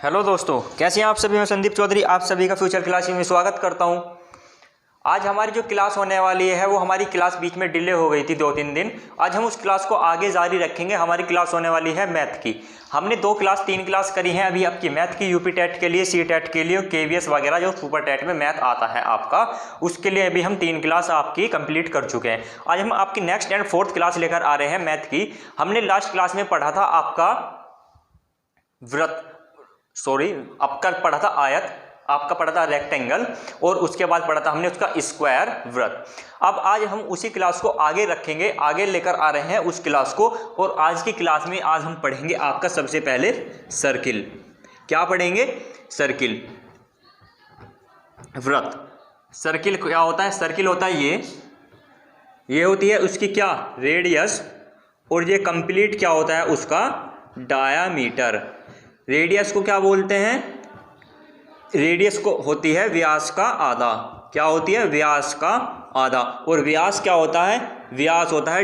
Hello दोस्तों, कैसे हैं आप सभी। मैं संदीप चौधरी आप सभी का फ्यूचर क्लास में स्वागत करता हूं। आज हमारी जो क्लास होने वाली है वो हमारी क्लास बीच में डिले हो गई थी 2-3 दिन। आज हम उस क्लास को आगे जारी रखेंगे। हमारी क्लास होने वाली है मैथ की। हमने 3 क्लास करी हैं अभी आपकी मैथ की, यूपी टेट के लिए, सी टेट के लिए, केवीएस वगैरह जो सुपर टेट में मैथ आता है आपका, उसके लिए अभी हम 3 क्लास आपकी कंप्लीट कर चुके हैं। आज हम आपकी नेक्स्ट एंड 4th क्लास लेकर आ रहे हैं मैथ की। हमने लास्ट क्लास में पढ़ा था आपका आपका पढ़ा था आयत, आपका पढ़ा था रेक्टेंगल, और उसके बाद पढ़ा था हमने उसका स्क्वायर वृत्त। अब आज हम उसी क्लास को आगे रखेंगे, आगे लेकर आ रहे हैं उस क्लास को। और आज की क्लास में आज हम पढ़ेंगे आपका सबसे पहले सर्किल। क्या पढ़ेंगे? सर्किल, वृत्त। सर्किल क्या होता है? सर्किल होता है ये होती है उसकी क्या? रेडियस। और ये कंप्लीट क्या होता है? उसका डायामीटर। रेडियस को क्या बोलते हैं? रेडियस को होती है व्यास का आधा। क्या होती है? व्यास का आधा। और व्यास क्या होता है? व्यास होता है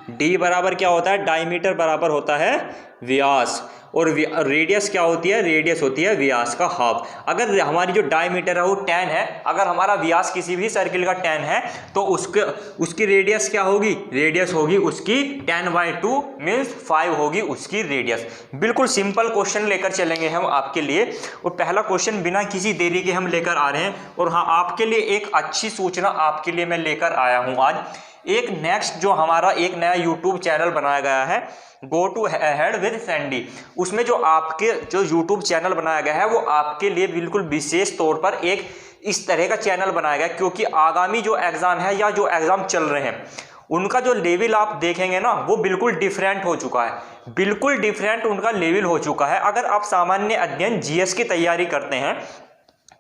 डी बराबर क्या होता है? डायमीटर बराबर होता है व्यास। और रेडियस क्या होती है? रेडियस होती है व्यास का हाफ। अगर हमारी जो डायमीटर है वो 10 है, अगर हमारा व्यास किसी भी सर्किल का 10 है तो उसकी रेडियस क्या होगी? रेडियस होगी उसकी 10/2 मीन्स 5 होगी उसकी रेडियस। बिल्कुल सिंपल क्वेश्चन लेकर चलेंगे हम आपके लिए। और पहला क्वेश्चन बिना किसी देरी के हम लेकर आ रहे हैं। और हाँ, आपके लिए एक अच्छी सूचना आपके लिए मैं लेकर आया हूँ आज। एक नेक्स्ट जो हमारा एक नया यूट्यूब चैनल बनाया गया है, go to ahead with Sandy. उसमें जो आपके जो यूट्यूब चैनल बनाया गया है वो आपके लिए बिल्कुल विशेष तौर पर एक इस तरह का चैनल बनाया गया, क्योंकि आगामी जो एग्ज़ाम है या जो एग्ज़ाम चल रहे हैं उनका जो लेवल आप देखेंगे ना वो बिल्कुल डिफरेंट हो चुका है। बिल्कुल डिफरेंट उनका लेवल हो चुका है। अगर आप सामान्य अध्ययन जीएस की तैयारी करते हैं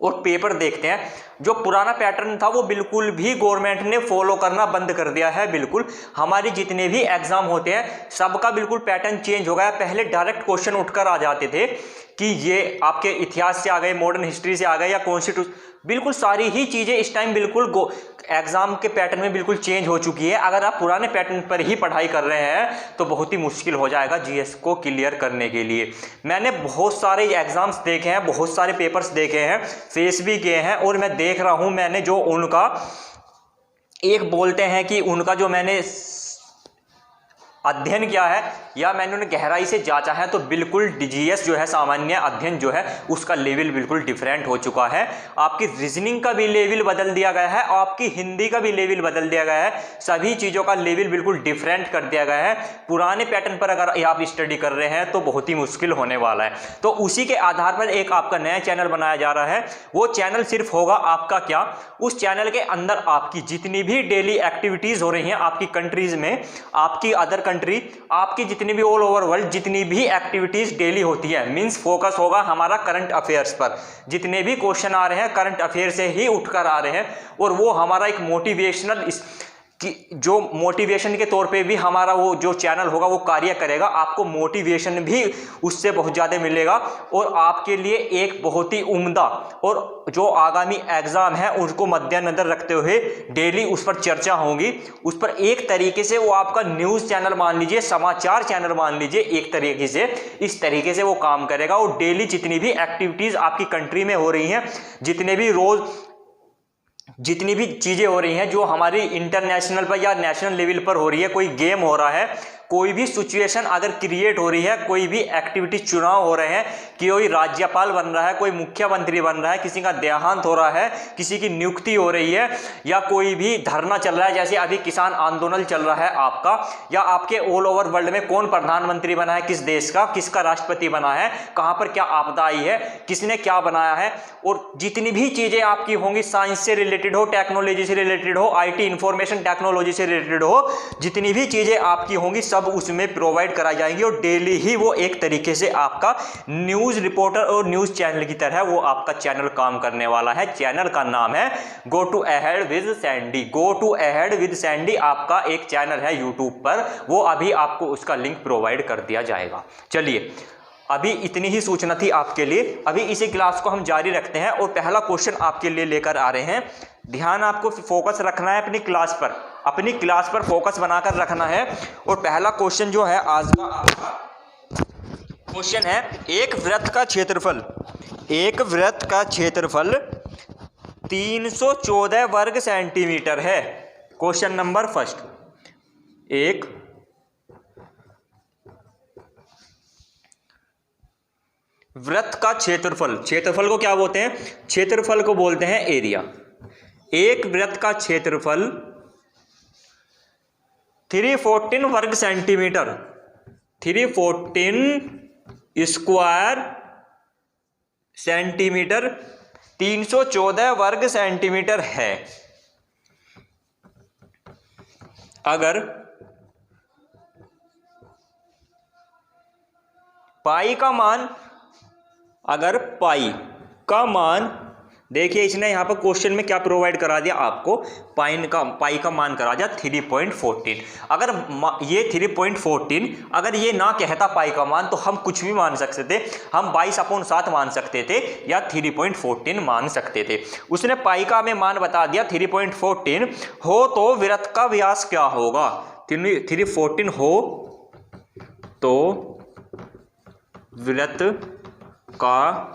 और पेपर देखते हैं, जो पुराना पैटर्न था वो बिल्कुल भी गवर्नमेंट ने फॉलो करना बंद कर दिया है। बिल्कुल हमारे जितने भी एग्जाम होते हैं सबका बिल्कुल पैटर्न चेंज हो गया है। पहले डायरेक्ट क्वेश्चन उठकर आ जाते थे कि ये आपके इतिहास से आ गए, मॉडर्न हिस्ट्री से आ गए, या कॉन्स्टिट्यूशन, बिल्कुल सारी ही चीज़ें इस टाइम बिल्कुल एग्जाम के पैटर्न में बिल्कुल चेंज हो चुकी है। अगर आप पुराने पैटर्न पर ही पढ़ाई कर रहे हैं तो बहुत ही मुश्किल हो जाएगा जीएस को क्लियर करने के लिए। मैंने बहुत सारे एग्जाम्स देखे हैं, बहुत सारे पेपर्स देखे हैं, फेस भी किए हैं, और मैं देख रहा हूं मैंने जो उनका एक बोलते हैं कि उनका जो मैंने अध्ययन किया है या मैंने उन्हें गहराई से जांचा है तो बिल्कुल जीएस जो है, सामान्य अध्ययन जो है, उसका लेवल बिल्कुल डिफरेंट हो चुका है। आपकी रीजनिंग का भी लेवल बदल दिया गया है, आपकी हिंदी का भी लेवल बदल दिया गया है। सभी चीज़ों का लेवल बिल्कुल डिफरेंट कर दिया गया है। पुराने पैटर्न पर अगर आप स्टडी कर रहे हैं तो बहुत ही मुश्किल होने वाला है। तो उसी के आधार पर एक आपका नया चैनल बनाया जा रहा है। वो चैनल सिर्फ होगा आपका क्या? उस चैनल के अंदर आपकी जितनी भी डेली एक्टिविटीज़ हो रही हैं आपकी कंट्रीज़ में, आपकी अदर कंट्री, आपकी जितनी भी ऑल ओवर वर्ल्ड जितनी भी एक्टिविटीज डेली होती है, मींस फोकस होगा हमारा करंट अफेयर्स पर। जितने भी क्वेश्चन आ रहे हैं करंट अफेयर से ही उठकर आ रहे हैं, और वो हमारा एक मोटिवेशनल जो मोटिवेशन के तौर पे भी हमारा वो जो चैनल होगा वो कार्य करेगा। आपको मोटिवेशन भी उससे बहुत ज़्यादा मिलेगा, और आपके लिए एक बहुत ही उम्दा और जो आगामी एग्ज़ाम है उसको मद्देनजर रखते हुए डेली उस पर चर्चा होगी। उस पर एक तरीके से वो आपका न्यूज़ चैनल मान लीजिए, समाचार चैनल मान लीजिए, एक तरीके से इस तरीके से वो काम करेगा। और डेली जितनी भी एक्टिविटीज़ आपकी कंट्री में हो रही हैं, जितनी भी चीज़ें हो रही हैं जो हमारी इंटरनेशनल पर या नेशनल लेवल पर हो रही है, कोई गेम हो रहा है, कोई भी सिचुएशन अगर क्रिएट हो रही है, कोई भी एक्टिविटी, चुनाव हो रहे हैं, कोई राज्यपाल बन रहा है, कोई मुख्यमंत्री बन रहा है, किसी का देहांत हो रहा है, किसी की नियुक्ति हो रही है, या कोई भी धरना चल रहा है, जैसे अभी किसान आंदोलन चल रहा है आपका, या आपके ऑल ओवर वर्ल्ड में कौन प्रधानमंत्री बना है, किस देश का, किसका राष्ट्रपति बना है, कहाँ पर क्या आपदा आई है, किसने क्या बनाया है, और जितनी भी चीज़ें आपकी होंगी, साइंस से रिलेटेड हो, टेक्नोलॉजी से रिलेटेड हो, आईटी इंफॉर्मेशन टेक्नोलॉजी से रिलेटेड हो, जितनी भी चीज़ें आपकी होंगी सब उसमें प्रोवाइड कराई जाएंगी। और डेली ही वो एक तरीके से आपका न्यूज़ रिपोर्टर और न्यूज़ चैनल की तरह वो आपका चैनल काम करने वाला है। चैनल का नाम है go to ahead with Sandy. Go to ahead with Sandy आपका एक चैनल है यूट्यूब पर, वो अभी आपको उसका लिंक प्रोवाइड कर दिया जाएगा। चलिए, अभी इतनी ही सूचना थी आपके लिए। अभी इसी क्लास को हम जारी रखते हैं और पहला क्वेश्चन आपके लिए लेकर आ रहे हैं। ध्यान आपको फोकस रखना है अपनी क्लास पर फोकस बनाकर रखना है। और पहला क्वेश्चन जो है आज का आपका क्वेश्चन है एक वृत्त का क्षेत्रफल 314 वर्ग सेंटीमीटर है। क्वेश्चन नंबर फर्स्ट, एक वृत्त का क्षेत्रफल को क्या बोलते हैं? क्षेत्रफल को बोलते हैं एरिया। एक वृत्त का क्षेत्रफल 314 वर्ग सेंटीमीटर, 314 स्क्वायर सेंटीमीटर, 314 वर्ग सेंटीमीटर है। अगर पाई का मान देखिए, इसने यहां पर क्वेश्चन में क्या प्रोवाइड करा दिया आपको, पाई का मान करा दिया 3.14। अगर ये 3.14 अगर ये ना कहता पाई का मान तो हम कुछ भी मान सकते थे, हम 22/7 मान सकते थे या 3.14 मान सकते थे। उसने पाई का हमें मान बता दिया 3.14 हो तो वृत्त का व्यास क्या होगा? 314 हो तो वृत्त का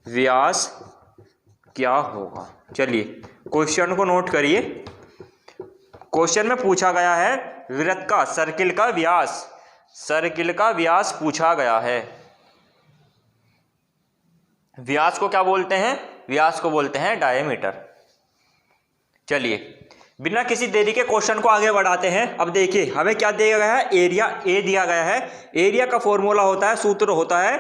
व्यास क्या होगा? चलिए क्वेश्चन को नोट करिए। क्वेश्चन में पूछा गया है वृत्त का, सर्किल का व्यास पूछा गया है। व्यास को क्या बोलते हैं? व्यास को बोलते हैं डायमीटर। चलिए बिना किसी देरी के क्वेश्चन को आगे बढ़ाते हैं। अब देखिए हमें क्या दिया गया है? एरिया ए दिया गया है। एरिया का फॉर्मूला होता है, सूत्र होता है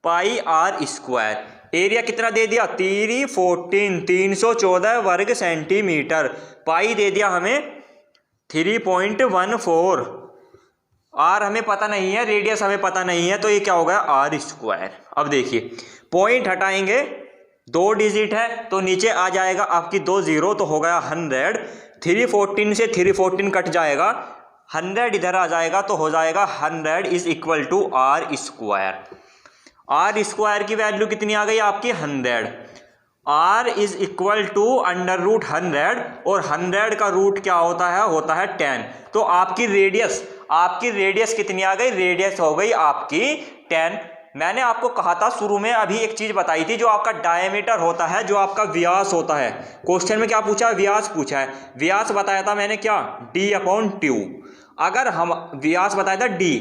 पाई आर स्क्वायर। एरिया कितना दे दिया? 314 वर्ग सेंटीमीटर। पाई दे दिया हमें 3.14। आर हमें पता नहीं है, रेडियस हमें पता नहीं है, तो ये क्या होगा? R square. अब देखिए पॉइंट हटाएंगे, 2 डिजिट है तो नीचे आ जाएगा आपकी 2 0, तो हो गया 100। 314 से 314 कट जाएगा, 100 इधर आ जाएगा तो हो जाएगा 100 is equal to R square. R square की वैल्यू कितनी आ गई आपकी? 100। आर इज इक्वल टू √100 और 100 का रूट क्या होता है? होता है 10। तो आपकी रेडियस कितनी आ गई? रेडियस हो गई आपकी 10। मैंने आपको कहा था शुरू में, अभी एक चीज बताई थी, जो आपका डायमीटर होता है, जो आपका व्यास होता है। क्वेश्चन में क्या पूछा है? व्यास पूछा है। व्यास बताया था मैंने क्या? d/2। अगर हम व्यास बताया था d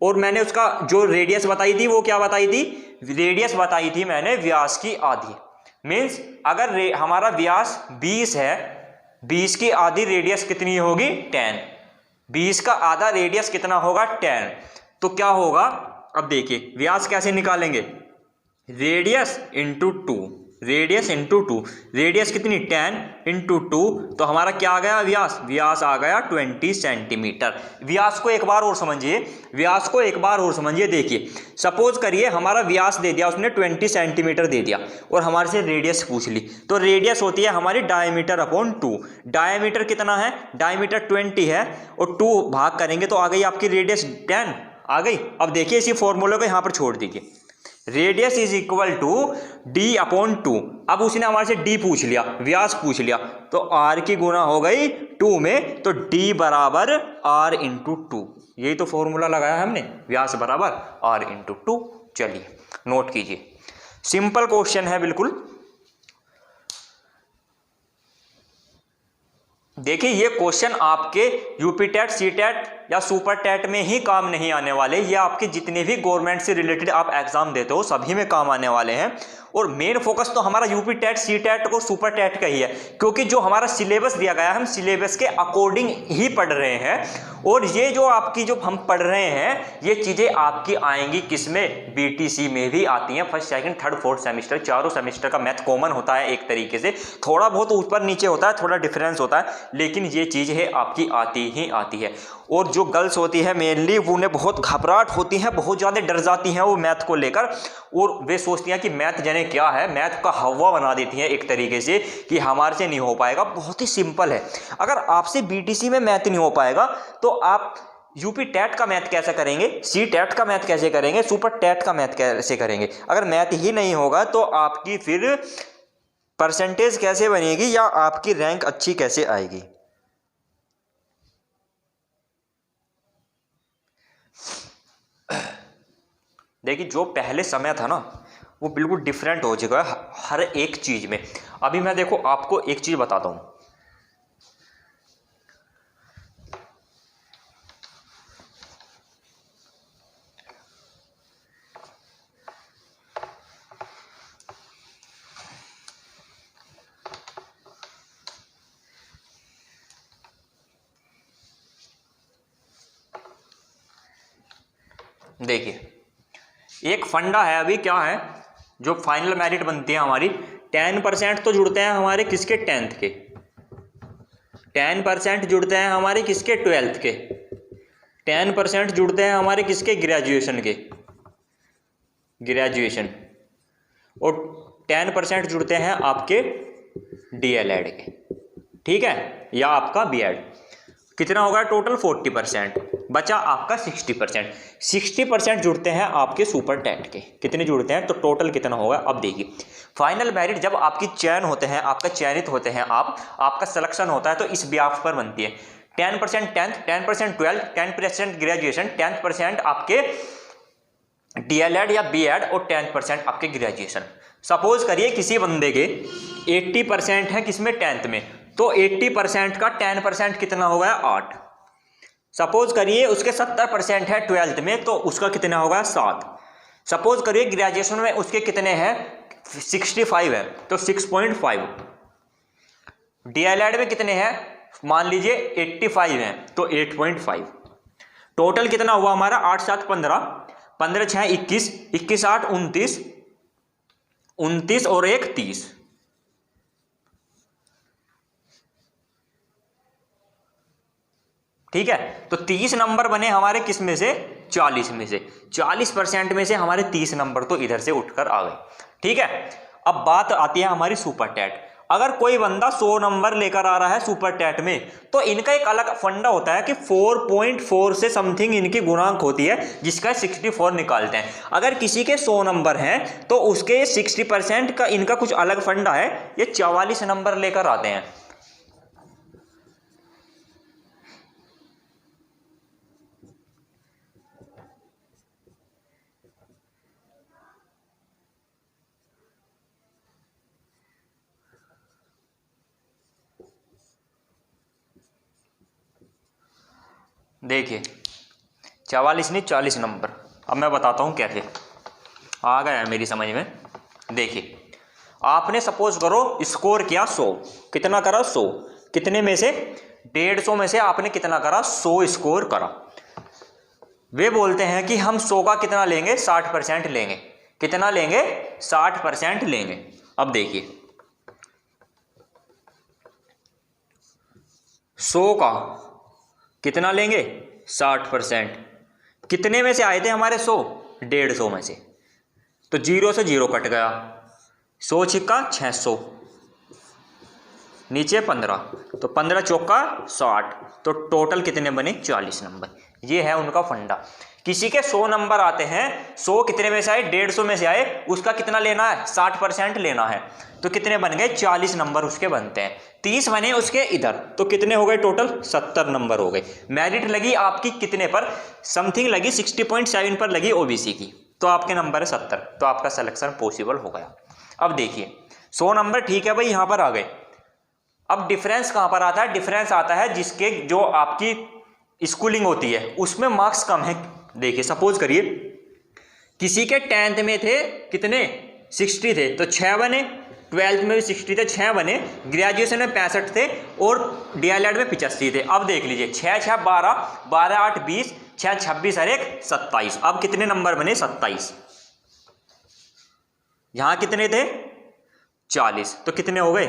और मैंने उसका जो रेडियस बताई थी वो क्या बताई थी? रेडियस बताई थी मैंने व्यास की आधी। मीन्स अगर हमारा व्यास 20 है, 20 की आधी रेडियस कितनी होगी? 10। 20 का आधा रेडियस कितना होगा? 10। तो क्या होगा? अब देखिए व्यास कैसे निकालेंगे? Radius into 2, radius into 2। Radius कितनी? 10 इंटू 2, तो हमारा क्या आ गया? व्यास आ गया 20 सेंटीमीटर। व्यास को एक बार और समझिए। देखिए सपोज करिए हमारा व्यास दे दिया उसने 20 सेंटीमीटर दे दिया और हमारे से रेडियस पूछ ली, तो रेडियस होती है हमारी डायमीटर/2। डायमीटर कितना है? डायमीटर 20 है और 2 भाग करेंगे तो आ गई आपकी रेडियस 10 आ गई। अब देखिए इसी फॉर्मूले को यहां पर छोड़ दीजिए, radius is equal to d/2। अब उसने हमारे से d पूछ लिया, व्यास पूछ लिया, तो r की गुना हो गई 2 में, तो d बराबर r इंटू 2। यही तो फॉर्मूला लगाया हमने, व्यास बराबर r इंटू 2। चलिए नोट कीजिए, सिंपल क्वेश्चन है बिल्कुल। देखिए ये क्वेश्चन आपके यूपी टेट, सी टेट या सुपर टेट में ही काम नहीं आने वाले, ये आपके जितने भी गवर्नमेंट से रिलेटेड आप एग्जाम देते हो सभी में काम आने वाले हैं। और मेन फोकस तो हमारा यूपी टेट, सी टेट और सुपर टेट का ही है, क्योंकि जो हमारा सिलेबस दिया गया है हम सिलेबस के अकॉर्डिंग ही पढ़ रहे हैं। और ये जो आपकी जो हम पढ़ रहे हैं ये चीज़ें आपकी आएंगी किसमें? बीटीसी में भी आती हैं, first second third fourth semester, चारों सेमेस्टर का मैथ कॉमन होता है एक तरीके से, थोड़ा बहुत ऊपर नीचे होता है, थोड़ा डिफरेंस होता है, लेकिन ये चीज़ है आपकी आती ही आती है। और जो गर्ल्स होती है मेनली उन्हें बहुत घबराहट होती है, बहुत ज़्यादा डर जाती हैं वो मैथ को लेकर, और वे सोचती हैं कि मैथ जाने क्या है, मैथ का हवा बना देती हैं एक तरीके से कि हमारे से नहीं हो पाएगा। बहुत ही सिंपल है, अगर आपसे बीटीसी में मैथ नहीं हो पाएगा तो आप यूपी टेट का मैथ कैसे करेंगे, सी टेट का मैथ कैसे करेंगे, सुपर टेट का मैथ कैसे करेंगे? अगर मैथ ही नहीं होगा तो आपकी फिर परसेंटेज कैसे बनेगी या आपकी रैंक अच्छी कैसे आएगी? देखिए जो पहले समय था ना वो बिल्कुल डिफरेंट हो चुका है हर एक चीज़ में। अभी मैं देखो आपको एक चीज़ बताता हूँ। देखिए एक फंडा है, अभी क्या है जो फाइनल मेरिट बनती है हमारी, 10% तो जुड़ते हैं हमारे किसके, 10th के, 10% जुड़ते हैं हमारे किसके, 12th के, 10% जुड़ते हैं हमारे किसके, ग्रेजुएशन के, ग्रेजुएशन, और 10% जुड़ते हैं आपके DLED के, ठीक है, या आपका BEd। कितना होगा टोटल, 40%, बचा आपका 60%। 60% जुड़ते हैं आपके सुपर टेट के, कितने जुड़ते हैं, तो टोटल कितना होगा। अब देखिए फाइनल मेरिट जब आपकी चयन होते हैं, आपका चयनित होते हैं आपका सिलेक्शन होता है तो इस ब्याज पर बनती है। 10% 10th, 10% 12th, 10% ग्रेजुएशन, 10% आपके DLED या BEd और 10% आपके ग्रेजुएशन। सपोज करिए किसी बंदे के 80% है किसमें, 10th में, तो 80% का 10% कितना होगा, 8। सपोज करिए उसके 70% है 12th में, तो उसका कितना होगा, 7। सपोज करिए ग्रेजुएशन में उसके कितने हैं, 65 है, तो 6.5। DLED में कितने हैं, मान लीजिए 85 है, तो 8.5। टोटल कितना हुआ हमारा, 8 7 15, 15 6 21, 21 8 29, 29 और 1 30। ठीक है, तो 30 नंबर बने हमारे किस में से, 40 में से। 40% में से हमारे 30 नंबर तो इधर से उठकर आ गए। ठीक है, अब बात आती है हमारी सुपर टेट। अगर कोई बंदा 100 नंबर लेकर आ रहा है सुपर टेट में, तो इनका एक अलग फंडा होता है कि 4.4 से समथिंग इनकी गुणांक होती है, जिसका 64 निकालते हैं। अगर किसी के 100 नंबर हैं तो उसके 60% का इनका कुछ अलग फंडा है, ये 44 नंबर लेकर आते हैं। देखिए 44 नहीं 40 नंबर। अब मैं बताता हूँ कैसे आ गया है मेरी समझ में। देखिए आपने सपोज करो स्कोर किया 100, कितना करा 100, कितने में से 150 में से आपने कितना करा 100 स्कोर करा। वे बोलते हैं कि हम 100 का कितना लेंगे 60% लेंगे। कितना लेंगे 60% लेंगे। अब देखिए 100 का कितना लेंगे 60%। कितने में से आए थे हमारे 100, 150 में से, तो 0 से 0 कट गया, 100 छिक्का 600, नीचे 15, तो 15 चौका 60, तो टोटल कितने बने 40 नंबर। ये है उनका फंडा। किसी के 100 नंबर आते हैं, 100 कितने में से आए 150 में से आए, उसका कितना लेना है 60% लेना है, तो कितने बन गए 40 नंबर उसके बनते हैं। 30 बने उसके इधर, तो कितने हो गए टोटल 70 नंबर हो गए। मेरिट लगी आपकी कितने पर, समथिंग लगी 60.7 पर लगी ओबीसी की, तो आपके नंबर है 70, तो आपका सिलेक्शन पॉसिबल हो गया। अब देखिए 100 नंबर ठीक है भाई, यहाँ पर आ गए। अब डिफरेंस कहाँ पर आता है, डिफरेंस आता है जिसके जो आपकी स्कूलिंग होती है उसमें मार्क्स कम है। देखिए सपोज करिए किसी के 10th में थे कितने 60 थे, तो 6 बने, 12th में भी 60 थे 6 बने, ग्रेजुएशन में 65 थे और DLED में 85 थे। अब देख लीजिए 6 6 12, 12 8 20, 6 26 और 1 27। अब कितने नंबर बने 27। यहाँ कितने थे 40, तो कितने हो गए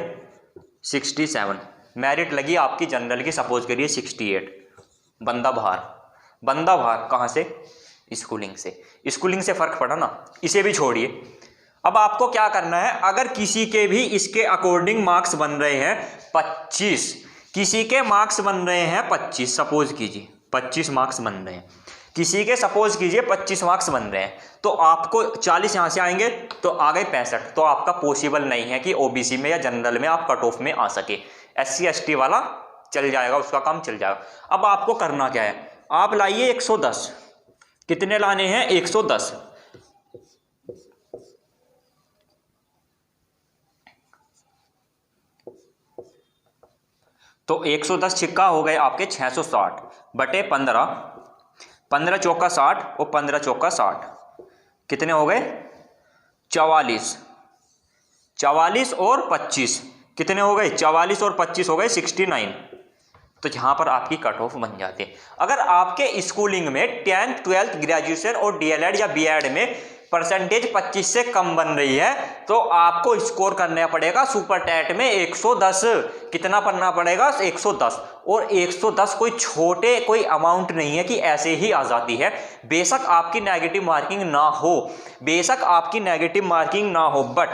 67। मेरिट लगी आपकी जनरल की सपोज करिए 68। बंदा बाहर कहाँ से, स्कूलिंग से। स्कूलिंग से फर्क पड़ा ना, इसे भी छोड़िए। अब आपको क्या करना है, अगर किसी के भी इसके अकॉर्डिंग मार्क्स बन रहे हैं 25, किसी के मार्क्स बन रहे हैं 25, सपोज कीजिए 25 मार्क्स बन रहे हैं, किसी के सपोज कीजिए 25 मार्क्स बन रहे हैं, तो आपको 40 यहाँ से आएंगे तो आ गए 65, तो आपका पॉसिबल नहीं है कि ओबीसी में या जनरल में आप कट ऑफ में आ सके। SC ST वाला चल जाएगा, उसका काम चल जाएगा। अब आपको करना क्या है, आप लाइए 110, कितने लाने हैं 110, तो 110 छिक्का हो गए आपके 660 बटे 15, 15 चौका 60 और 15 चौका 60 कितने हो गए 44, 44 और 25 कितने हो गए 44 और 25 हो गए 69। तो यहाँ पर आपकी कट ऑफ बन जाती है। अगर आपके स्कूलिंग में 10th 12th ग्रेजुएशन और डीएलएड या बीएड में परसेंटेज 25 से कम बन रही है तो आपको स्कोर करना पड़ेगा सुपर टैट में 110। कितना पढ़ना पड़ेगा 110। और 110 कोई छोटे कोई अमाउंट नहीं है कि ऐसे ही आ जाती है। बेशक आपकी नेगेटिव मार्किंग ना हो, बेशक आपकी नेगेटिव मार्किंग ना हो, बट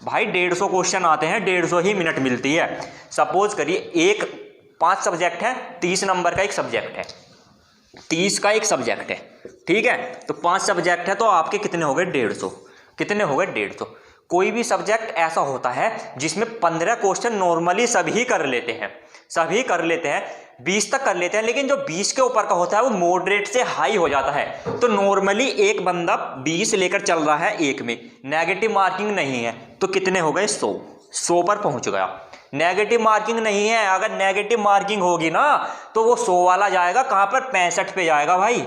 भाई 150 क्वेश्चन आते हैं, 150 ही मिनट मिलती है। सपोज करिए 5 सब्जेक्ट है, 30 नंबर का एक सब्जेक्ट है, 30 का एक सब्जेक्ट है, ठीक है। तो 5 सब्जेक्ट है तो आपके कितने हो गए 150, कितने हो गए 150। कोई भी सब्जेक्ट ऐसा होता है जिसमें 15 क्वेश्चन नॉर्मली सभी कर लेते हैं, सभी कर लेते हैं, 20 तक कर लेते हैं, लेकिन जो 20 के ऊपर का होता है वो मॉडरेट से हाई हो जाता है। तो नॉर्मली एक बंदा 20 लेकर चल रहा है एक में, नेगेटिव मार्किंग नहीं है, तो कितने हो गए 100 पर पहुंच गया। नेगेटिव मार्किंग नहीं है, अगर नेगेटिव मार्किंग होगी ना तो वो 100 वाला जाएगा कहां पर 65 पे जाएगा भाई,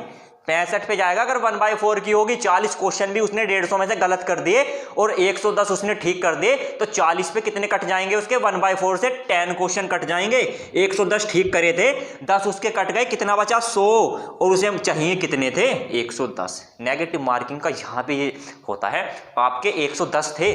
65 पे जाएगा। अगर 1/4 की होगी, 40 क्वेश्चन भी उसने 150 में से गलत कर दिए और 110 उसने ठीक कर दिए, तो 40 पे कितने कट जाएंगे उसके 1/4 से 10 क्वेश्चन कट जाएंगे। 110 ठीक करे थे, 10 उसके कट गए, कितना बचा 100, और उसे चाहिए कितने थे 110। नेगेटिव मार्किंग का यहाँ पे ये होता है, आपके 110 थे,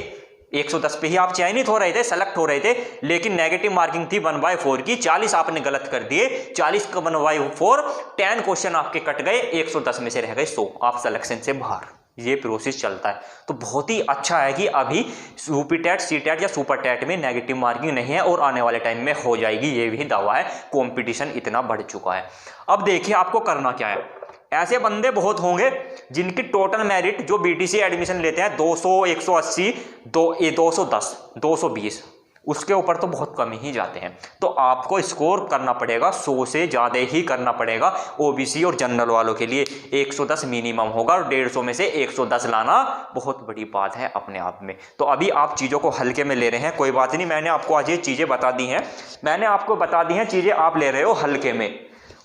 110 पे ही आप चयनित हो रहे थे, सेलेक्ट हो रहे थे, लेकिन नेगेटिव मार्किंग थी 1/4 की, 40 आपने गलत कर दिए, 40 का 1/4, 10 क्वेश्चन आपके कट गए, 110 में से रह गए 100, आप सिलेक्शन से बाहर। ये प्रोसेस चलता है। तो बहुत ही अच्छा है कि अभी यूपी टेट, सी टेट या सुपर टेट में नेगेटिव मार्किंग नहीं है और आने वाले टाइम में हो जाएगी, ये भी दावा है। कंपटीशन इतना बढ़ चुका है। अब देखिए आपको करना क्या है। ऐसे बंदे बहुत होंगे जिनकी टोटल मेरिट जो बीटीसी एडमिशन लेते हैं 200, 180, 210, 220, उसके ऊपर तो बहुत कम ही जाते हैं। तो आपको स्कोर करना पड़ेगा 100 से ज़्यादा ही करना पड़ेगा। ओबीसी और जनरल वालों के लिए 110 मिनिमम होगा और 150 में से 110 लाना बहुत बड़ी बात है अपने आप में। तो अभी आप चीज़ों को हल्के में ले रहे हैं, कोई बात नहीं, मैंने आपको आज ये चीज़ें बता दी हैं, मैंने आपको बता दी हैं चीज़ें, आप ले रहे हो हल्के में,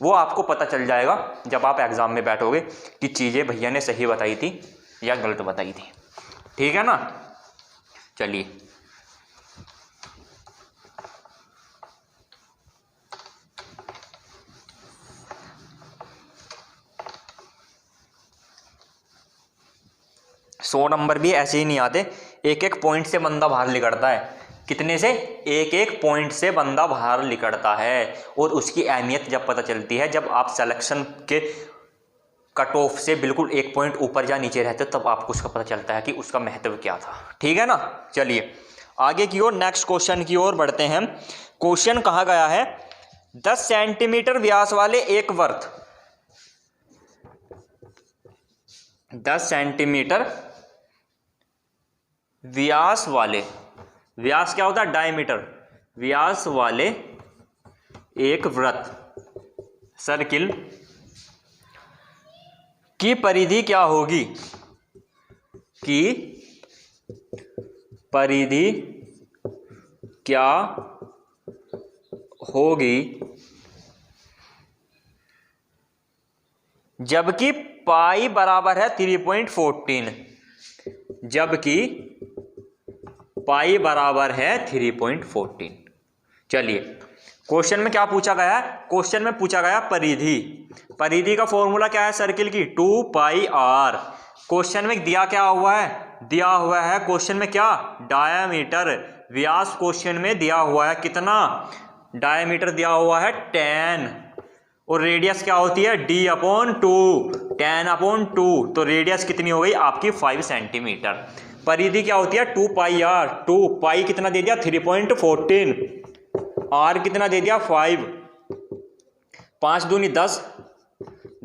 वो आपको पता चल जाएगा जब आप एग्जाम में बैठोगे कि चीज़ें भैया ने सही बताई थी या गलत बताई थी, ठीक है ना। चलिए सौ नंबर भी ऐसे ही नहीं आते, एक एक पॉइंट से बंदा बाहर निकलता है। कितने से? एक एक पॉइंट से बंदा बाहर निकलता है। और उसकी अहमियत जब पता चलती है जब आप सिलेक्शन के कट ऑफ से बिल्कुल एक पॉइंट ऊपर या नीचे रहते तब आपको उसका पता चलता है कि उसका महत्व क्या था, ठीक है ना। चलिए आगे की ओर, नेक्स्ट क्वेश्चन की ओर बढ़ते हैं। क्वेश्चन कहा गया है 10 सेंटीमीटर व्यास वाले एक वर्त, 10 सेंटीमीटर व्यास वाले, व्यास क्या होता है? डायमीटर, व्यास वाले एक वृत्त, सर्किल की परिधि क्या होगी? की परिधि क्या होगी जबकि पाई बराबर है 3.14, जबकि पाई बराबर है 3.14। चलिए क्वेश्चन में क्या पूछा गया है? क्वेश्चन में पूछा गया परिधि, परिधि का फॉर्मूला क्या है सर्किल की? 2πr। क्वेश्चन में दिया क्या हुआ है? दिया हुआ है क्वेश्चन में क्या? डायामीटर। व्यास क्वेश्चन में दिया हुआ है कितना? डायामीटर दिया हुआ है 10, और रेडियस क्या होती है? d/2, 10/2। तो रेडियस कितनी हो गई आपकी? 5 सेंटीमीटर। परिधि क्या होती है? 2πr। 2 पाई कितना दे दिया? 3.14, आर कितना दे दिया? 5, 5 दूनी 10,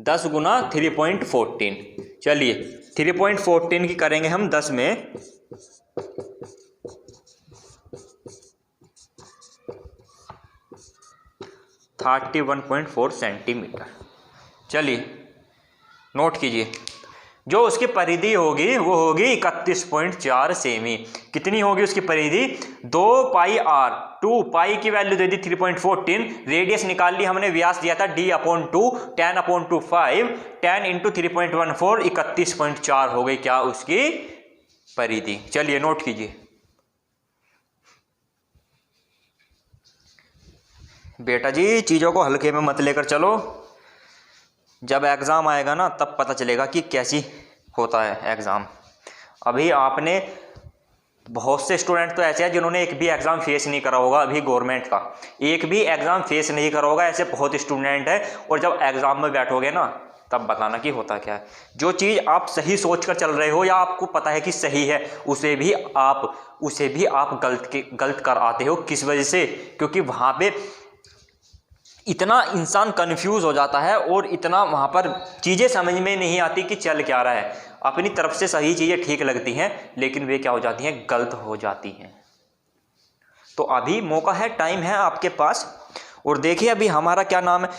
10 गुना 3.14। चलिए 3.14 की करेंगे हम 10 में, 31.4 सेंटीमीटर। चलिए नोट कीजिए, जो उसकी परिधि होगी वो होगी 31.4 सेमी। कितनी होगी उसकी परिधि? 2 पाई आर, 2 पाई की वैल्यू दे दी 3.14, रेडियस निकाल ली हमने, व्यास दिया था d/2, 10/2 5, 10 इंटू 3.14, 31.4 हो गई क्या उसकी परिधि। चलिए नोट कीजिए बेटा जी, चीज़ों को हल्के में मत लेकर चलो, जब एग्ज़ाम आएगा ना तब पता चलेगा कि कैसी होता है एग्ज़ाम। अभी आपने बहुत से स्टूडेंट तो ऐसे हैं जिन्होंने एक भी एग्ज़ाम फेस नहीं करा होगा, अभी गवर्नमेंट का एक भी एग्ज़ाम फेस नहीं करा होगा, ऐसे बहुत स्टूडेंट हैं। और जब एग्ज़ाम में बैठोगे ना तब बताना कि होता क्या है। जो चीज़ आप सही सोच कर चल रहे हो या आपको पता है कि सही है, उसे भी आप गलत कर आते हो। किस वजह से? क्योंकि वहाँ पे इतना इंसान कंफ्यूज हो जाता है और इतना वहाँ पर चीज़ें समझ में नहीं आती कि चल क्या रहा है। अपनी तरफ से सही चीज़ें ठीक लगती हैं लेकिन वे क्या हो जाती हैं, गलत हो जाती हैं। तो अभी मौका है, टाइम है आपके पास। और देखिए अभी हमारा क्या नाम है,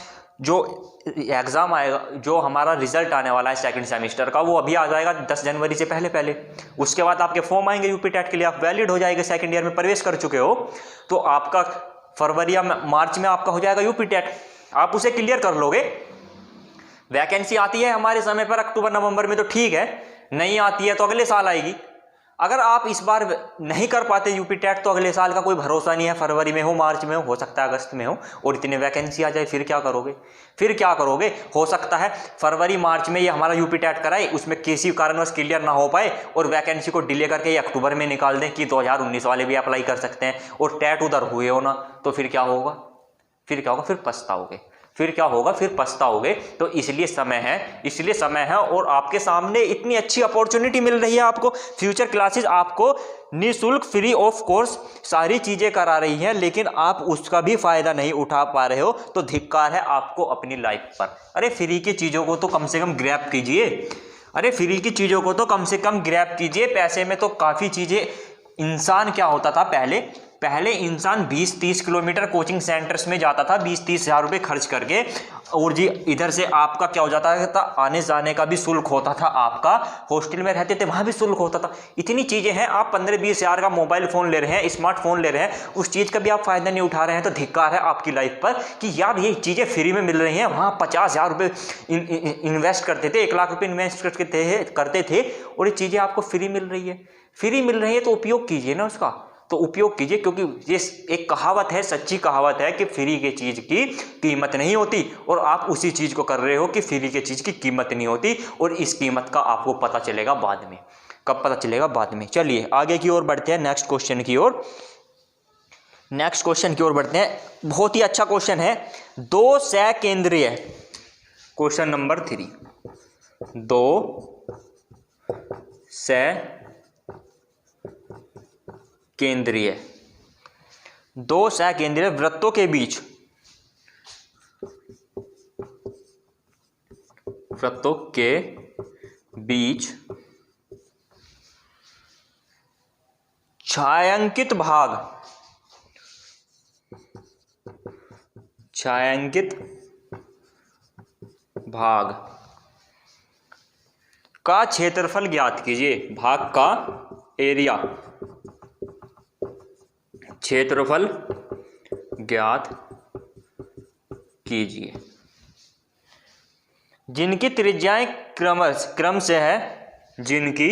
जो एग्ज़ाम आएगा, जो हमारा रिजल्ट आने वाला है सेकंड सेमेस्टर का, वो अभी आ जाएगा 10 जनवरी से पहले। उसके बाद आपके फॉर्म आएंगे यूपी टेट के लिए, आप वैलिड हो जाएंगे, सेकंड ईयर में प्रवेश कर चुके हो तो आपका फरवरी या मार्च में आपका हो जाएगा यूपी टेट, आप उसे क्लियर कर लोगे। वैकेंसी आती है हमारे समय पर अक्टूबर नवंबर में तो ठीक है, नहीं आती है तो अगले साल आएगी। अगर आप इस बार नहीं कर पाते यूपी टेट तो अगले साल का कोई भरोसा नहीं है, फरवरी में हो, मार्च में हो सकता है अगस्त में हो, और इतने वैकेंसी आ जाए, फिर क्या करोगे? हो सकता है फरवरी मार्च में ये हमारा यूपी टेट कराए, उसमें किसी कारणवश क्लियर ना हो पाए और वैकेंसी को डिले करके ये अक्टूबर में निकाल दें कि 2019 वाले भी अप्लाई कर सकते हैं, और टेट उधर हुए हो ना, तो फिर क्या होगा? फिर पछताओगे। तो इसलिए समय है और आपके सामने इतनी अच्छी अपॉर्चुनिटी मिल रही है आपको। फ्यूचर क्लासेस आपको निःशुल्क, फ्री ऑफ कोर्स सारी चीज़ें करा रही हैं, लेकिन आप उसका भी फ़ायदा नहीं उठा पा रहे हो, तो धिक्कार है आपको अपनी लाइफ पर। अरे फ्री की चीज़ों को तो कम से कम ग्रैब कीजिए। पैसे में तो काफ़ी चीज़ें, इंसान क्या होता था पहले इंसान 20-30 किलोमीटर कोचिंग सेंटर्स में जाता था 20-30 हज़ार रुपये खर्च करके, और जी इधर से आपका क्या हो जाता था, आने जाने का भी शुल्क होता था, आपका हॉस्टल में रहते थे वहाँ भी शुल्क होता था। इतनी चीज़ें हैं, आप 15-20 हज़ार का मोबाइल फ़ोन ले रहे हैं, स्मार्टफोन ले रहे हैं, उस चीज़ का भी आप फ़ायदा नहीं उठा रहे हैं। तो धिक्कार है आपकी लाइफ पर कि यार ये चीज़ें फ्री में मिल रही हैं, वहाँ 50 हज़ार रुपये इन्वेस्ट करते थे, 1 लाख रुपये इन्वेस्ट करते थे, और ये चीज़ें आपको फ्री मिल रही है तो उपयोग कीजिए ना उसका, क्योंकि ये एक कहावत है, सच्ची कहावत है कि फ्री के चीज़ की कीमत नहीं होती, और आप उसी चीज़ को कर रहे हो कि फ्री के चीज़ की कीमत नहीं होती, और इस कीमत का आपको पता चलेगा बाद में। कब पता चलेगा? बाद में। चलिए आगे की ओर बढ़ते हैं, नेक्स्ट क्वेश्चन की ओर बढ़ते हैं। बहुत ही अच्छा क्वेश्चन है, 2 सकेंद्रीय, क्वेश्चन नंबर 3, 2 सकेंद्रीय वृत्तों के बीच छायांकित भाग का क्षेत्रफल ज्ञात कीजिए। भाग का एरिया, क्षेत्रफल ज्ञात कीजिए, जिनकी त्रिज्याएं क्रम से है, जिनकी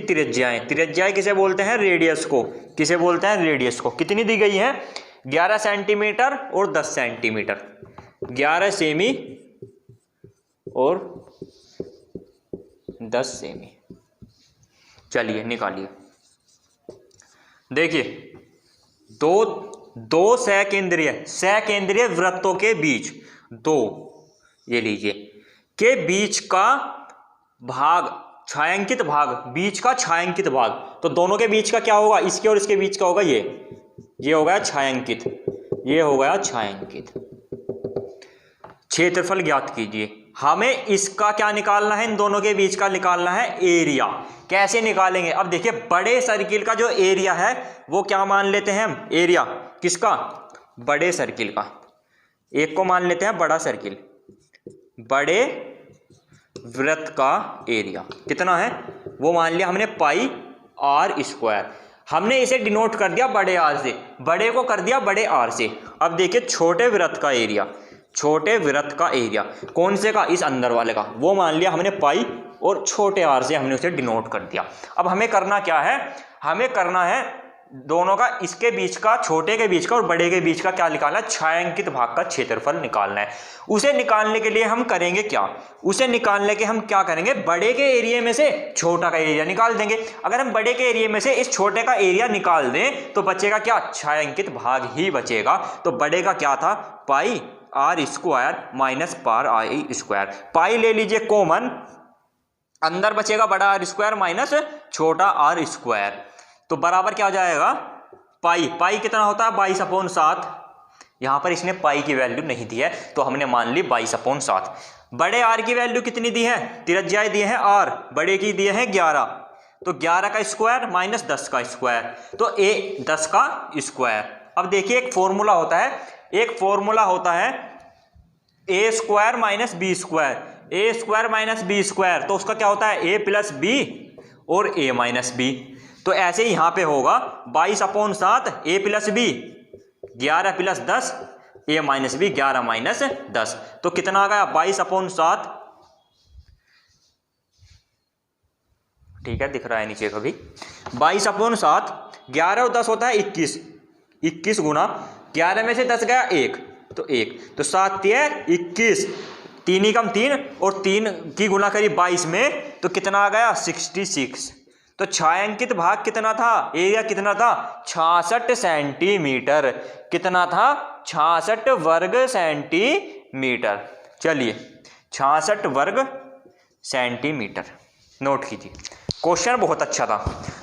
त्रिज्याएं किसे बोलते हैं? रेडियस को। कितनी दी गई है? 11 सेंटीमीटर और 10 सेंटीमीटर, 11 सेमी और 10 सेमी। चलिए निकालिए। देखिए, दो सकेंद्रीय वृत्तों के बीच, ये लीजिए, के बीच का भाग, छायांकित भाग, बीच का छायांकित भाग, तो दोनों के बीच का क्या होगा? इसके और इसके बीच का होगा ये हो गया छायांकित, क्षेत्रफल ज्ञात कीजिए। हमें इसका क्या निकालना है? इन दोनों के बीच का निकालना है एरिया। कैसे निकालेंगे? अब देखिए, बड़े सर्किल का जो एरिया है वो क्या मान लेते हैं हम? एरिया किसका? बड़े सर्किल का, एक को मान लेते हैं बड़ा सर्किल, बड़े वृत्त का एरिया कितना है वो मान लिया हमने पाई आर स्क्वायर। हमने इसे डिनोट कर दिया बड़े आर से, बड़े को कर दिया बड़े आर से। अब देखिए छोटे वृत्त का एरिया, छोटे वृत्त का एरिया कौन से का, इस अंदर वाले का, वो मान लिया हमने पाई और छोटे आर से हमने उसे डिनोट कर दिया। अब हमें करना क्या है, हमें करना है दोनों का, इसके बीच का, छोटे के बीच का और बड़े के बीच का क्या निकालना है, छायांकित भाग का क्षेत्रफल निकालना है। उसे निकालने के लिए हम करेंगे क्या, उसे निकालने के हम क्या करेंगे, बड़े के एरिया में से छोटा का एरिया निकाल देंगे। अगर हम बड़े के एरिया में से इस छोटे का एरिया निकाल दें तो बचेगा क्या, छायांकित भाग ही बचेगा। तो बड़े का क्या था, पाई आर स्क्वायर माइनस पार आई स्क्वायर। पाई ले लीजिए कॉमन, अंदर बचेगा बड़ा आर स्क्वायर माइनस छोटा आर स्क्वायर, तो बराबर क्या हो जाएगा, पाई, पाई कितना होता है 22/7। यहां पर इसने पाई की वैल्यू नहीं दी है तो हमने मान ली 22/7। बड़े आर की वैल्यू कितनी दी है, त्रिज्याएं दिए हैं आर, बड़े की दिए हैं 11, तो 11 का स्क्वायर माइनस 10 का स्क्वायर, तो ए 10 का स्क्वायर। अब देखिए एक फॉर्मूला होता है, एक फॉर्मूला होता है A square minus B square, A square minus B square, तो उसका क्या होता है ए प्लस बी और ए माइनस बी। तो ऐसे ही यहां पे होगा 22/7 ए प्लस बी 11 प्लस 10 ए माइनस बी 11 माइनस 10, तो कितना आ गया 22/7। ठीक है दिख रहा है नीचे का भी, 22/7, 11 और 10 होता है 21, 21 गुना 11 में से 10 गया 1, तो 1, तो 7 3 21, 3 ही कम 3 और 3 की गुना करी 22 में, तो कितना आ गया 66। तो छायांकित भाग कितना था, एरिया कितना था 66 सेंटीमीटर, कितना था 66 वर्ग सेंटीमीटर। चलिए 66 वर्ग सेंटीमीटर नोट कीजिए। क्वेश्चन बहुत अच्छा था,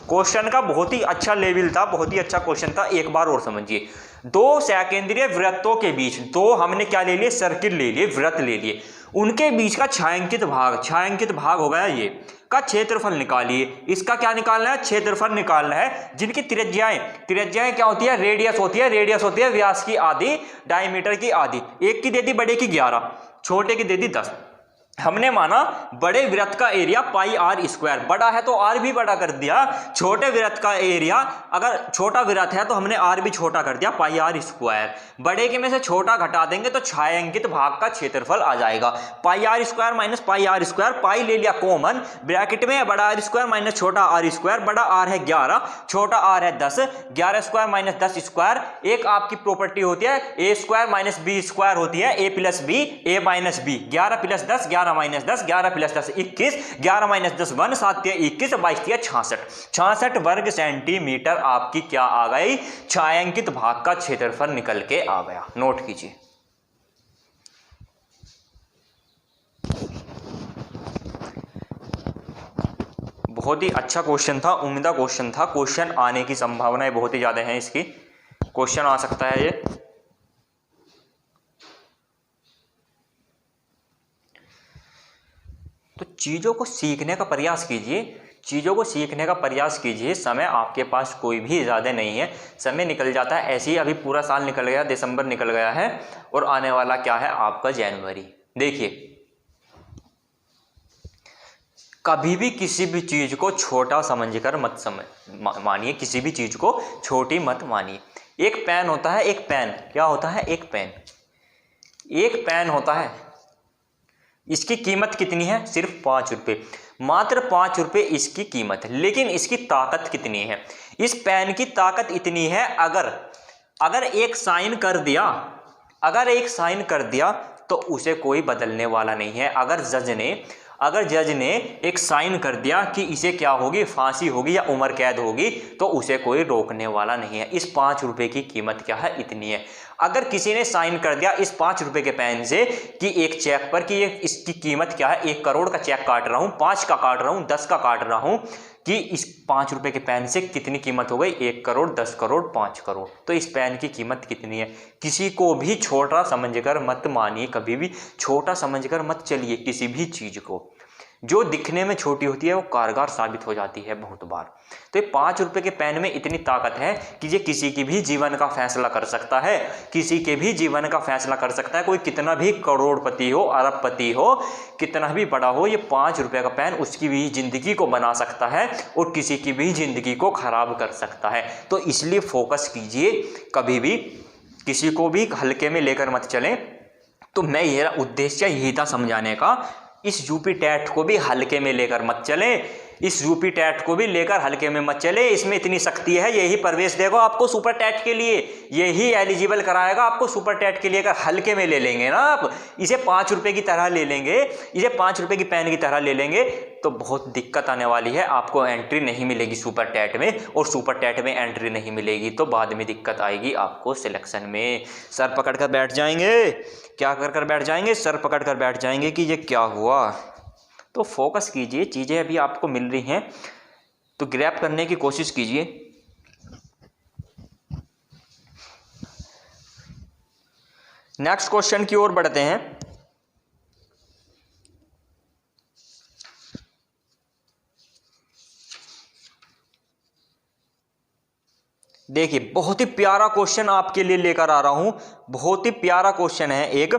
क्वेश्चन का बहुत ही अच्छा लेवल था, बहुत ही अच्छा क्वेश्चन था। एक बार और समझिए, दो सकेंद्रीय वृत्तों के बीच, दो हमने क्या ले लिए, सर्किल ले लिए, वृत्त ले लिए, उनके बीच का छायांकित भाग, छायांकित भाग हो गया ये, का क्षेत्रफल निकालिए। इसका क्या निकालना है, क्षेत्रफल निकालना है। जिनकी त्रिज्याएं, त्रिज्याएं क्या होती है, रेडियस होती है, रेडियस होती है व्यास की आधी, डायमीटर की आधी। एक की दे दी बड़े की 11, छोटे की दे दी 10। हमने माना बड़े वृत्त का एरिया पाई आर स्क्वायर, बड़ा है तो आर भी बड़ा कर दिया, छोटे वृत्त का एरिया, अगर छोटा वृत्त है तो हमने आर भी छोटा कर दिया पाई आर स्क्वायर। बड़े के में से छोटा घटा देंगे तो छायांकित भाग का क्षेत्रफल आ जाएगा pi R square minus pi R square. Pi ले लिया कॉमन, ब्रैकेट में बड़ा आर स्क्वायर माइनस छोटा आर स्क्वायर, बड़ा आर है 11, छोटा आर है 10, 11 स्क्वायर माइनस 10 स्क्वायर। एक आपकी प्रॉपर्टी होती है A square minus B square होती है, A plus B A minus B, 11 plus 10 11 minus 10, 11 plus 10 21, 11 minus 10 1, 7 21, 22 66, 66 वर्ग सेंटीमीटर आपकी क्या आ गई, छायांकित भाग का क्षेत्रफल निकल के आ गया। नोट कीजिए। बहुत ही अच्छा क्वेश्चन था, उम्दा क्वेश्चन था, क्वेश्चन आने की संभावनाएं बहुत ही ज्यादा हैं, इसकी क्वेश्चन आ सकता है ये। तो चीज़ों को सीखने का प्रयास कीजिए, चीज़ों को सीखने का प्रयास कीजिए। समय आपके पास कोई भी ज़्यादा नहीं है, समय निकल जाता है ऐसे ही। अभी पूरा साल निकल गया, दिसंबर निकल गया है और आने वाला क्या है आपका जनवरी। देखिए कभी भी किसी भी चीज़ को छोटा समझकर मत मानिए, किसी भी चीज़ को छोटी मत मानिए। एक पेन होता है, एक पेन क्या होता है, एक पेन, एक पेन होता है, इसकी कीमत कितनी है, सिर्फ 5 रुपये, मात्र 5 रुपये इसकी कीमत है। लेकिन इसकी ताकत कितनी है, इस पेन की ताकत इतनी है, अगर एक साइन कर दिया, अगर एक साइन कर दिया तो उसे कोई बदलने वाला नहीं है। अगर जज ने एक साइन कर दिया कि इसे क्या होगी, फांसी होगी या उम्र कैद होगी, तो उसे कोई रोकने वाला नहीं है। इस 5 रुपये की कीमत क्या है, इतनी है। अगर किसी ने साइन कर दिया इस 5 रुपये के पेन से कि एक चेक पर कि ये इसकी कीमत क्या है, 1 करोड़ का चेक काट रहा हूं, 5 का काट रहा हूं, 10 का काट रहा हूं, कि इस 5 रुपये के पेन से कितनी कीमत हो गई, 1 करोड़ 10 करोड़ 5 करोड़। तो इस पेन की कीमत कितनी है। किसी को भी छोटा समझकर मत मानिए, कभी भी छोटा समझकर मत चलिए किसी भी चीज को। जो दिखने में छोटी होती है वो कारगर साबित हो जाती है बहुत बार। तो ये 5 रुपए के पेन में इतनी ताकत है कि ये किसी की भी जीवन का फैसला कर सकता है, किसी के भी जीवन का फैसला कर सकता है। कोई कितना भी करोड़पति हो, अरबपति हो, कितना भी बड़ा हो, ये 5 रुपए का पेन उसकी भी जिंदगी को बना सकता है और किसी की भी जिंदगी को खराब कर सकता है। तो इसलिए फोकस कीजिए, कभी भी किसी को भी हल्के में लेकर मत चलें। तो मैं मेरा उद्देश्य यही था समझाने का, इस यूपी टेट को भी हल्के में लेकर मत चलें, इस यूपी टेट को भी लेकर हल्के में मत चले। इसमें इतनी शक्ति है, यही प्रवेश देगा आपको सुपर टेट के लिए, यही एलिजिबल कराएगा आपको सुपर टेट के लिए। अगर हल्के में ले लेंगे ना आप, इसे 5 रुपए की तरह ले लेंगे, इसे 5 रुपए की पेन की तरह ले लेंगे, तो बहुत दिक्कत आने वाली है। आपको एंट्री नहीं मिलेगी सुपर टेट में, और सुपर टेट में एंट्री नहीं मिलेगी तो बाद में दिक्कत आएगी आपको सिलेक्शन में। सर पकड़ कर बैठ जाएंगे, क्या कर बैठ जाएंगे, सर पकड़ कर बैठ जाएंगे कि ये क्या हुआ। तो फोकस कीजिए, चीज़ें अभी आपको मिल रही हैं तो ग्रैब करने की कोशिश कीजिए। नेक्स्ट क्वेश्चन की ओर बढ़ते हैं। देखिए बहुत ही प्यारा क्वेश्चन आपके लिए लेकर आ रहा हूं, बहुत ही प्यारा क्वेश्चन है। एक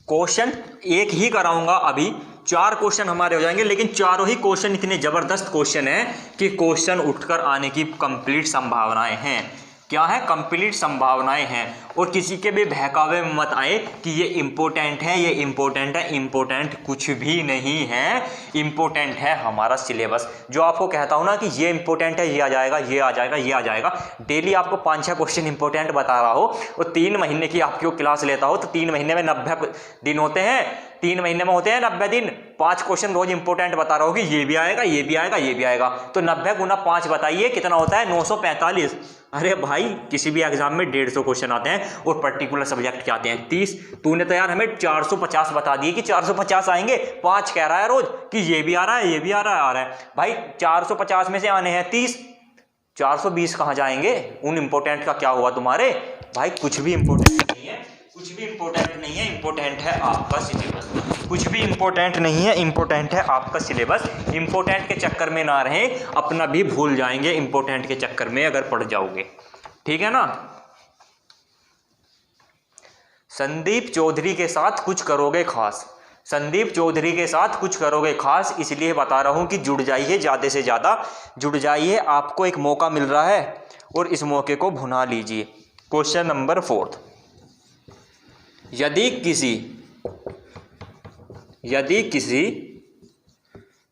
क्वेश्चन एक ही कराऊंगा, अभी 4 क्वेश्चन हमारे हो जाएंगे, लेकिन चारों ही क्वेश्चन इतने जबरदस्त क्वेश्चन हैं कि क्वेश्चन उठकर आने की कंप्लीट संभावनाएं हैं। क्या है? कंप्लीट संभावनाएं हैं। और किसी के भी बहकावे में मत आए कि ये इंपॉर्टेंट है, ये इंपॉर्टेंट है। इंपॉर्टेंट कुछ भी नहीं है, इंपॉर्टेंट है हमारा सिलेबस। जो आपको कहता हूं ना कि ये इंपॉर्टेंट है, ये आ जाएगा, ये आ जाएगा, ये आ जाएगा, डेली आपको 5-6 क्वेश्चन इंपॉर्टेंट बता रहा हो और 3 महीने की आपकी क्लास लेता हो, तो 3 महीने में 90 दिन होते हैं, 3 महीने में होते हैं 90 दिन। 5 क्वेश्चन रोज इंपॉर्टेंट बता रहा हो कि ये भी आएगा, ये भी आएगा, ये भी आएगा, तो 90 गुना 5 बताइए कितना होता है? 945। अरे भाई किसी भी एग्जाम में 150 क्वेश्चन आते हैं और पर्टिकुलर सब्जेक्ट के आते हैं 30। तूने तो यार हमें 450 बता दिए कि 450 आएंगे, 5 कह रहा है रोज कि ये भी आ रहा है, ये भी आ रहा है। भाई 450 में से आने हैं 30, 420 कहाँ जाएंगे? उन इंपॉर्टेंट का क्या हुआ तुम्हारे? भाई कुछ भी इंपॉर्टेंट नहीं है, कुछ भी इंपॉर्टेंट नहीं है, इंपॉर्टेंट है आपका सिलेबस। कुछ भी इंपॉर्टेंट नहीं है, इंपॉर्टेंट है आपका सिलेबस। इंपॉर्टेंट के चक्कर में ना रहें, अपना भी भूल जाएंगे इंपॉर्टेंट के चक्कर में अगर पड़ जाओगे, ठीक है ना। संदीप चौधरी के साथ कुछ करोगे खास, संदीप चौधरी के साथ कुछ करोगे खास, इसलिए बता रहा हूं कि जुड़ जाइए, ज़्यादा से ज़्यादा जुड़ जाइए। आपको एक मौका मिल रहा है और इस मौके को भुना लीजिए। क्वेश्चन नंबर 4, यदि किसी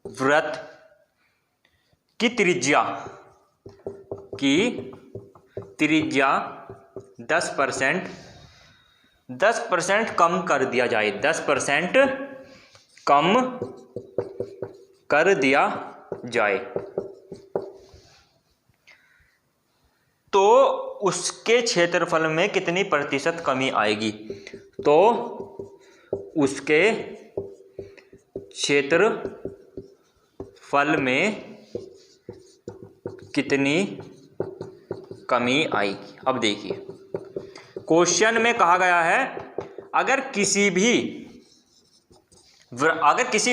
वृत्त की त्रिज्या 10% कम कर दिया जाए, 10% कम कर दिया जाए, तो उसके क्षेत्रफल में कितनी प्रतिशत कमी आएगी? तो उसके क्षेत्रफल में कितनी कमी आएगी? अब देखिए क्वेश्चन में कहा गया है अगर किसी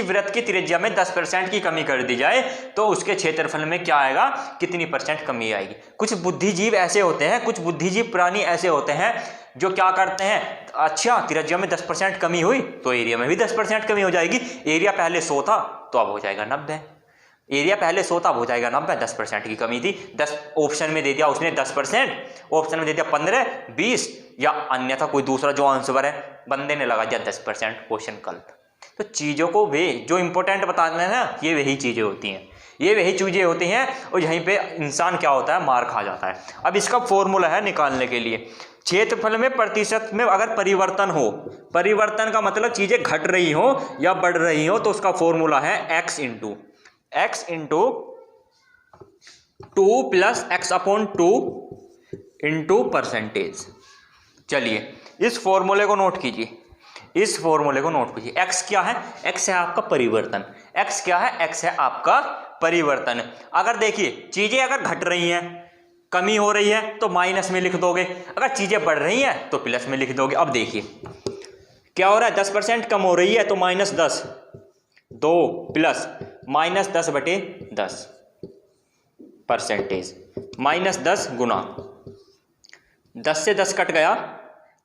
वृत्त की त्रिज्या में 10% की कमी कर दी जाए तो उसके क्षेत्रफल में क्या आएगा, कितनी % कमी आएगी। कुछ बुद्धिजीव ऐसे होते हैं, कुछ बुद्धिजीव प्राणी ऐसे होते हैं जो क्या करते हैं, अच्छा त्रिज्या में 10% कमी हुई तो एरिया में भी 10% कमी हो जाएगी। एरिया पहले 100 था तो अब हो जाएगा 90, एरिया पहले 100 था अब हो जाएगा 90, 10% की कमी थी। 10 ऑप्शन में दे दिया उसने 10%, ऑप्शन में दे दिया 15, 20 या अन्यथा कोई दूसरा जो आंसर है बंदे ने लगा दिया 10% क्वेश्चन कल। तो चीज़ों को वे जो इंपॉर्टेंट बताते हैं ना, ये वही चीज़ें होती हैं, ये वही चीज़ें होती हैं और यहीं पे इंसान क्या होता है, मार खा जाता है। अब इसका फॉर्मूला है निकालने के लिए, क्षेत्रफल में प्रतिशत में अगर परिवर्तन हो, परिवर्तन का मतलब चीज़ें घट रही हो या बढ़ रही हो, तो उसका फॉर्मूला है x into 2 plus x/2 into %। चलिए इस फॉर्मूले को नोट कीजिए, इस फॉर्मूले को नोट कीजिए। x क्या है? x है आपका परिवर्तन। x क्या है? x है आपका परिवर्तन। अगर देखिए चीजें अगर घट रही हैं, कमी हो रही है तो माइनस में लिख दोगे, अगर चीजें बढ़ रही हैं तो प्लस में लिख दोगे। अब देखिए क्या हो रहा है, 10% कम हो रही है तो -10, 2 प्लस -10/10 परसेंटेज, -10 गुना 10 से 10 कट गया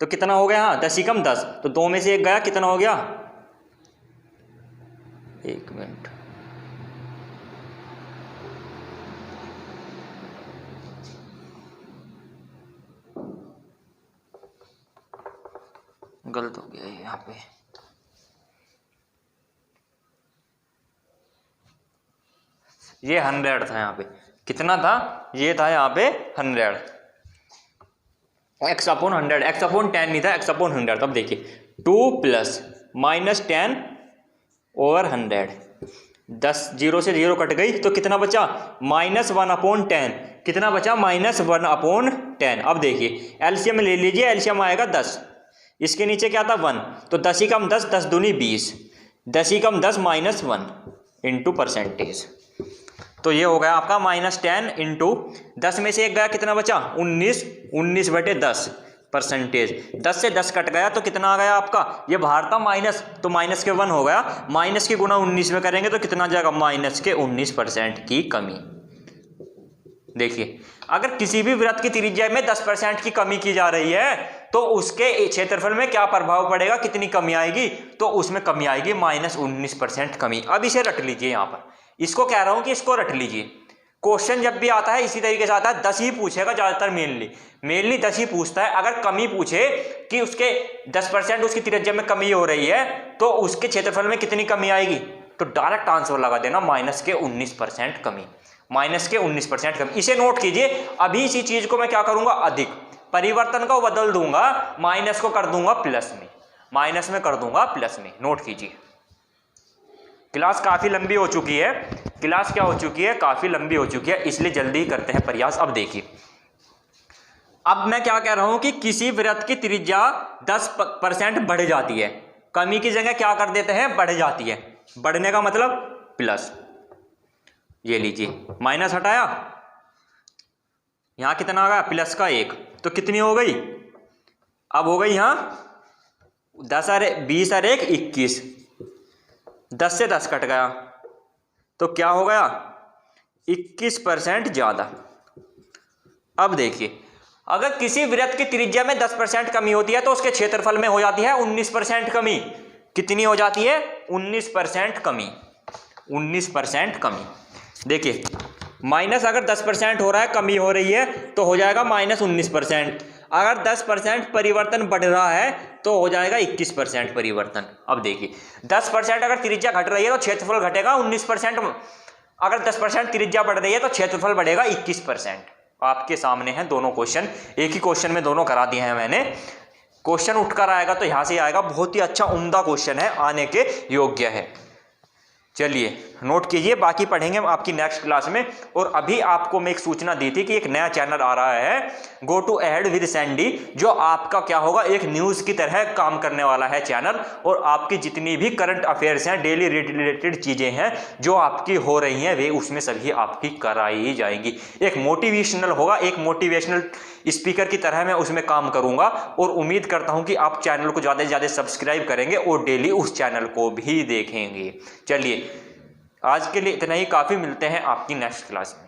तो कितना हो गया? हाँ 10 ही कम 10, तो 2 में से 1 गया, कितना हो गया? 1 मिनट, गलत हो गया यहाँ पे, ये 100 था यहाँ पे, कितना था? ये था यहाँ पे 100, x/100, x/10 नहीं था, x/100। तब देखिए 2 प्लस -10/100, 10 0 से 0 कट गई तो कितना बचा? -1/10, कितना बचा? -1/10। अब देखिए एलसीएम ले लीजिए, एलसीएम आएगा 10, इसके नीचे क्या था? 1, तो 10 ही कम 10, 10 दूनी 20, 10 ही कम 10 -1 इंटू परसेंटेज, तो ये हो गया आपका -10 इंटू 10 में से 1 गया, कितना बचा? 19, 19/10 परसेंटेज, 10 से 10 कट गया तो कितना आ गया आपका? ये बाहर था माइनस, तो माइनस के 1 हो गया, माइनस की गुना 19 में करेंगे तो कितना आ जाएगा? -19% की कमी। देखिए अगर किसी भी वृत्त की त्रिज्या में 10% की कमी की जा रही है तो उसके क्षेत्रफल में क्या प्रभाव पड़ेगा, कितनी कमी आएगी? तो उसमें कमी आएगी -19% कमी। अब इसे रट लीजिए, यहाँ पर इसको कह रहा हूं कि इसको रट लीजिए। क्वेश्चन जब भी आता है इसी तरीके से आता है, 10 ही पूछेगा ज्यादातर, मेनली 10 ही पूछता है। अगर कमी पूछे कि उसके 10% उसकी त्रिज्या में कमी हो रही है तो उसके क्षेत्रफल में कितनी कमी आएगी, तो डायरेक्ट आंसर लगा देना -19% कमी, -19% कमी। इसे नोट कीजिए। अभी इसी चीज को मैं क्या करूंगा? अधिक परिवर्तन को बदल दूंगा, माइनस को कर दूंगा प्लस में, माइनस में कर दूंगा प्लस में। नोट कीजिए। क्लास काफी लंबी हो चुकी है, क्लास क्या हो चुकी है? काफी लंबी हो चुकी है, इसलिए जल्दी ही करते हैं प्रयास। अब देखिए, अब मैं क्या कह रहा हूं कि किसी वृत्त की त्रिज्या 10% बढ़ जाती है, कमी की जगह क्या कर देते हैं? बढ़ जाती है। बढ़ने का मतलब प्लस, ये लीजिए माइनस हटाया, यहां कितना आ गया? प्लस का 1, तो कितनी हो गई? अब हो गई यहां 10 और 20 और 1 21, 10 से 10 कट गया तो क्या हो गया? 21% ज्यादा। अब देखिए, अगर किसी वृत्त की त्रिज्या में 10% कमी होती है तो उसके क्षेत्रफल में हो जाती है 19% कमी। कितनी हो जाती है? 19% कमी, 19% कमी। देखिए माइनस अगर 10% हो रहा है, कमी हो रही है, तो हो जाएगा -19%। अगर 10% परिवर्तन बढ़ रहा है तो हो जाएगा 21% परिवर्तन। अब देखिए 10% अगर त्रिज्या घट रही है तो क्षेत्रफल घटेगा 19%, अगर 10% त्रिज्या बढ़ रही है तो क्षेत्रफल बढ़ेगा 21%। आपके सामने हैं दोनों क्वेश्चन, एक ही क्वेश्चन में दोनों करा दिए हैं मैंने। क्वेश्चन उठकर आएगा तो यहां से आएगा, बहुत ही अच्छा उम्दा क्वेश्चन है, आने के योग्य है। चलिए नोट कीजिए, बाकी पढ़ेंगे हम आपकी नेक्स्ट क्लास में। और अभी आपको मैं एक सूचना दी थी कि एक नया चैनल आ रहा है, go to ahead with Sandy, जो आपका क्या होगा? एक न्यूज़ की तरह काम करने वाला है चैनल। और आपकी जितनी भी करंट अफेयर्स हैं, डेली रिलेटेड चीज़ें हैं जो आपकी हो रही हैं, वे उसमें सभी आपकी कराई जाएंगी। एक मोटिवेशनल होगा, एक मोटिवेशनल स्पीकर की तरह मैं उसमें काम करूंगा। और उम्मीद करता हूं कि आप चैनल को ज़्यादा से ज़्यादा सब्सक्राइब करेंगे और डेली उस चैनल को भी देखेंगे। चलिए आज के लिए इतना ही काफ़ी, मिलते हैं आपकी नेक्स्ट क्लास में।